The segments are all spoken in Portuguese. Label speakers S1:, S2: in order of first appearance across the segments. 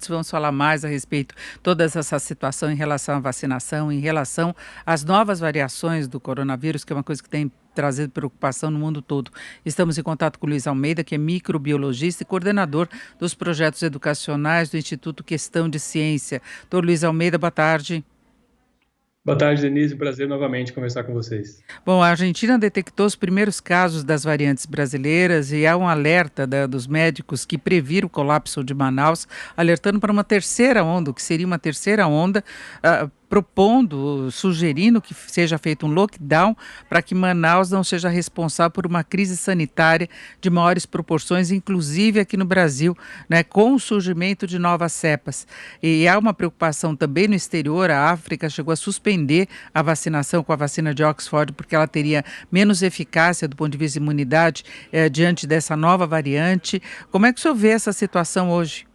S1: Vamos falar mais a respeito de toda essa situação em relação à vacinação, em relação às novas variações do coronavírus, que é uma coisa que tem trazido preocupação no mundo todo. Estamos em contato com o Luiz Almeida, que é microbiologista e coordenador dos projetos educacionais do Instituto Questão de Ciência. Doutor Luiz Almeida, boa tarde.
S2: Boa tarde, Denise. Prazer novamente conversar com vocês.
S1: Bom, a Argentina detectou os primeiros casos das variantes brasileiras e há um alerta dos médicos que previram o colapso de Manaus, alertando para uma terceira onda, o que seria uma terceira onda, propondo, sugerindo que seja feito um lockdown para que Manaus não seja responsável por uma crise sanitária de maiores proporções, inclusive aqui no Brasil, né, com o surgimento de novas cepas. E há uma preocupação também no exterior, a África chegou a suspender a vacinação com a vacina de Oxford, porque ela teria menos eficácia do ponto de vista de imunidade diante dessa nova variante. Como é que o senhor vê essa situação hoje?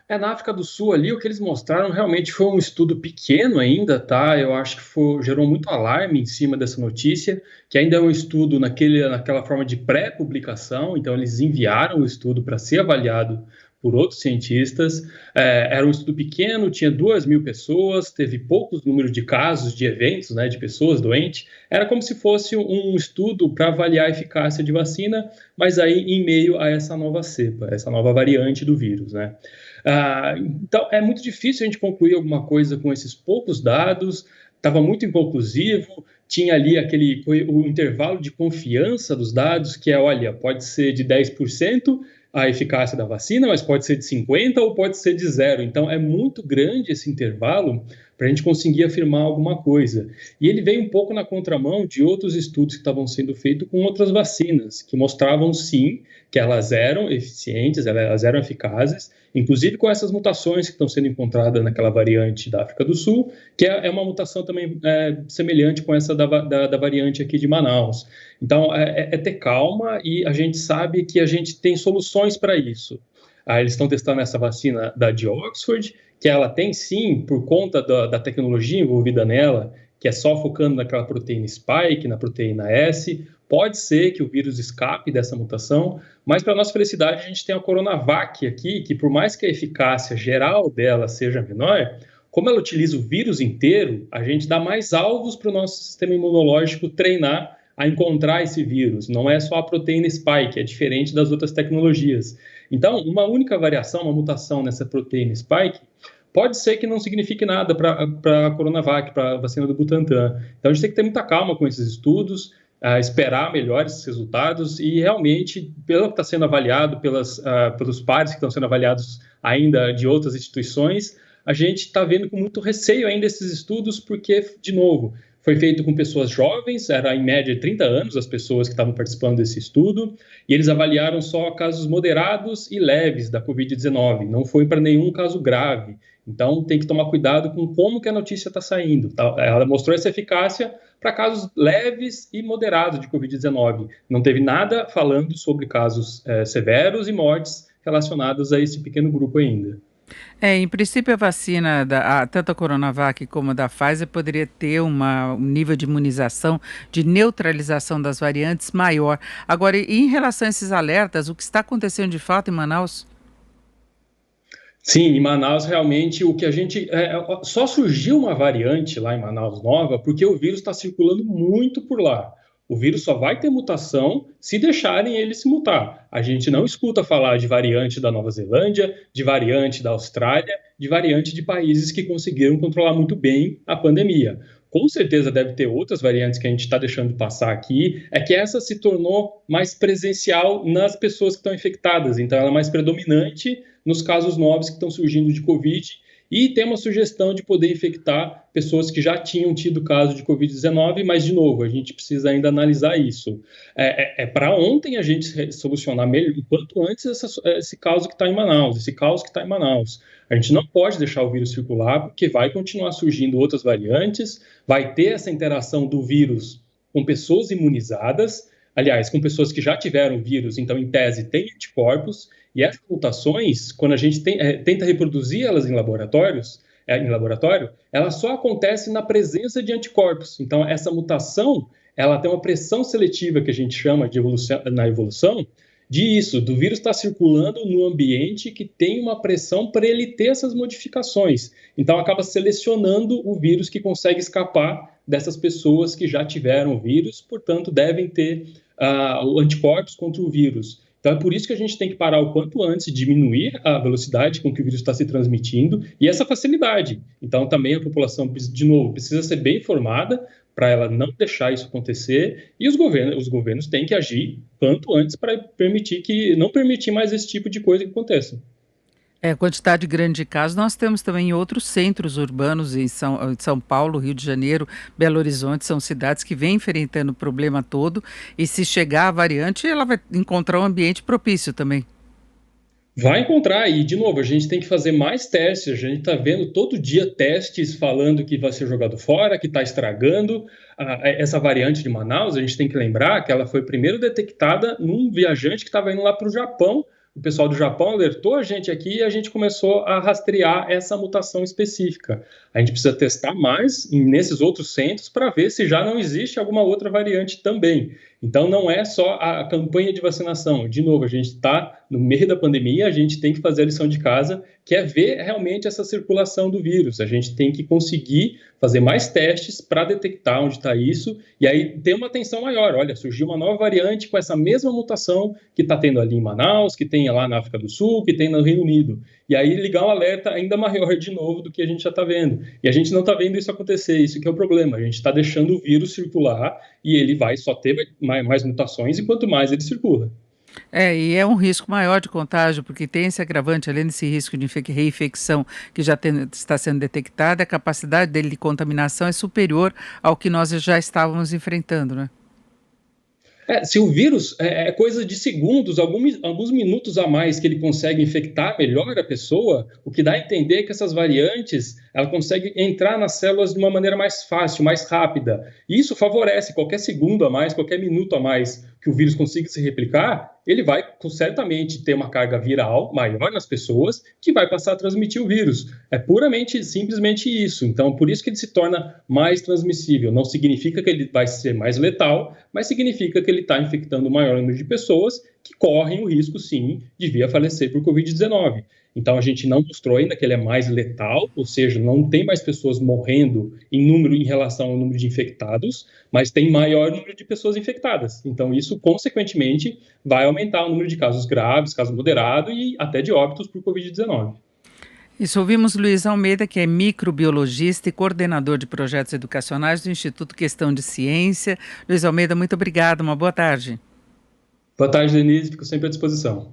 S2: Na África do Sul ali, o que eles mostraram realmente foi um estudo pequeno ainda, tá? Eu acho que gerou muito alarme em cima dessa notícia, que ainda é um estudo naquela forma de pré-publicação, então eles enviaram o estudo para ser avaliado por outros cientistas. Era um estudo pequeno, tinha 2.000 pessoas, teve poucos números de casos, de eventos, né, de pessoas doentes. Era como se fosse um estudo para avaliar a eficácia de vacina, mas aí em meio a essa nova cepa, essa nova variante do vírus, né? Então, é muito difícil a gente concluir alguma coisa com esses poucos dados, estava muito inconclusivo, tinha ali o intervalo de confiança dos dados, que olha, pode ser de 10% a eficácia da vacina, mas pode ser de 50% ou pode ser de 0%. Então, é muito grande esse intervalo para a gente conseguir afirmar alguma coisa. E ele veio um pouco na contramão de outros estudos que estavam sendo feitos com outras vacinas, que mostravam, sim, que elas eram eficientes, elas eram eficazes, inclusive com essas mutações que estão sendo encontradas naquela variante da África do Sul, que é uma mutação também semelhante com essa da variante aqui de Manaus. Então, é ter calma e a gente sabe que a gente tem soluções para isso. Eles estão testando essa vacina de Oxford, que ela tem sim, por conta da tecnologia envolvida nela, que é só focando naquela proteína spike, na proteína S, pode ser que o vírus escape dessa mutação, mas para nossa felicidade a gente tem a Coronavac aqui, que por mais que a eficácia geral dela seja menor, como ela utiliza o vírus inteiro, a gente dá mais alvos para o nosso sistema imunológico treinar a encontrar esse vírus. Não é só a proteína spike, é diferente das outras tecnologias. Então, uma única variação, uma mutação nessa proteína spike, pode ser que não signifique nada para a Coronavac, para a vacina do Butantan. Então, a gente tem que ter muita calma com esses estudos, esperar melhores resultados e realmente, pelo que está sendo avaliado, pelos pares que estão sendo avaliados ainda de outras instituições, a gente está vendo com muito receio ainda esses estudos, porque, de novo, foi feito com pessoas jovens, era em média 30 anos as pessoas que estavam participando desse estudo, e eles avaliaram só casos moderados e leves da Covid-19, não foi para nenhum caso grave. Então, tem que tomar cuidado com como que a notícia está saindo. Tá? Ela mostrou essa eficácia para casos leves e moderados de Covid-19. Não teve nada falando sobre casos severos e mortes relacionadas a esse pequeno grupo ainda.
S1: Em princípio, a vacina, tanto a Coronavac como a da Pfizer, poderia ter um nível de imunização, de neutralização das variantes maior. Agora, em relação a esses alertas, o que está acontecendo de fato em Manaus?
S2: Sim, em Manaus, realmente, o que a gente. Só surgiu uma variante lá em Manaus nova porque o vírus está circulando muito por lá. O vírus só vai ter mutação se deixarem ele se mutar. A gente não escuta falar de variante da Nova Zelândia, de variante da Austrália, de variante de países que conseguiram controlar muito bem a pandemia. Com certeza deve ter outras variantes que a gente está deixando passar aqui, é que essa se tornou mais presencial nas pessoas que estão infectadas, então ela é mais predominante nos casos novos que estão surgindo de Covid, e tem uma sugestão de poder infectar pessoas que já tinham tido caso de Covid-19, mas, de novo, a gente precisa ainda analisar isso. Para ontem a gente solucionar melhor, o quanto antes esse caso que está em Manaus, esse caos que está em Manaus. A gente não pode deixar o vírus circular, porque vai continuar surgindo outras variantes, vai ter essa interação do vírus com pessoas imunizadas, aliás, com pessoas que já tiveram vírus, então, em tese, tem anticorpos, e essas mutações, quando a gente tenta reproduzir elas em laboratório, ela só acontece na presença de anticorpos. Então, essa mutação, ela tem uma pressão seletiva que a gente chama de evolução, na evolução, disso, do vírus estar circulando no ambiente que tem uma pressão para ele ter essas modificações. Então, acaba selecionando o vírus que consegue escapar dessas pessoas que já tiveram o vírus, portanto, devem ter anticorpos contra o vírus. Então, é por isso que a gente tem que parar o quanto antes e diminuir a velocidade com que o vírus está se transmitindo e essa facilidade. Então, também a população, de novo, precisa ser bem informada para ela não deixar isso acontecer e os governos têm que agir quanto antes para não permitir mais esse tipo de coisa que aconteça.
S1: É, quantidade grande de casos nós temos também em outros centros urbanos, em São Paulo, Rio de Janeiro, Belo Horizonte, são cidades que vêm enfrentando o problema todo e se chegar a variante, ela vai encontrar um ambiente propício também.
S2: Vai encontrar, e de novo, a gente tem que fazer mais testes. A gente está vendo todo dia testes falando que vai ser jogado fora, que está estragando. Essa variante de Manaus, a gente tem que lembrar que ela foi primeiro detectada num viajante que estava indo lá para o Japão. O pessoal do Japão alertou a gente aqui e a gente começou a rastrear essa mutação específica. A gente precisa testar mais nesses outros centros para ver se já não existe alguma outra variante também. Então, não é só a campanha de vacinação. De novo, a gente está no meio da pandemia, a gente tem que fazer a lição de casa, que é ver realmente essa circulação do vírus. A gente tem que conseguir fazer mais testes para detectar onde está isso e aí ter uma atenção maior. Olha, surgiu uma nova variante com essa mesma mutação que está tendo ali em Manaus, que tem lá na África do Sul, que tem no Reino Unido. E aí ligar um alerta ainda maior de novo do que a gente já está vendo. E a gente não está vendo isso acontecer, isso que é o problema. A gente está deixando o vírus circular e ele vai só ter mais mutações e quanto mais ele circula.
S1: É, e é um risco maior de contágio, porque tem esse agravante, além desse risco de reinfecção que está sendo detectada, a capacidade dele de contaminação é superior ao que nós já estávamos enfrentando, né?
S2: Se o vírus é coisa de segundos, alguns minutos a mais que ele consegue infectar melhor a pessoa, o que dá a entender que essas variantes ela consegue entrar nas células de uma maneira mais fácil, mais rápida. E isso favorece qualquer segundo a mais, qualquer minuto a mais que o vírus consiga se replicar, ele vai certamente ter uma carga viral maior nas pessoas que vai passar a transmitir o vírus. É puramente, simplesmente isso. Então, por isso que ele se torna mais transmissível. Não significa que ele vai ser mais letal, mas significa que ele está infectando o maior número de pessoas que correm o risco, sim, de vir a falecer por Covid-19. Então, a gente não mostrou ainda que ele é mais letal, ou seja, não tem mais pessoas morrendo em número em relação ao número de infectados, mas tem maior número de pessoas infectadas. Então, isso, consequentemente, vai aumentar o número de casos graves, casos moderados e até de óbitos por Covid-19.
S1: Isso, ouvimos Luiz Almeida, que é microbiologista e coordenador de projetos educacionais do Instituto Questão de Ciência. Luiz Almeida, muito obrigado, uma boa tarde.
S2: Boa tarde, Denise, fico sempre à disposição.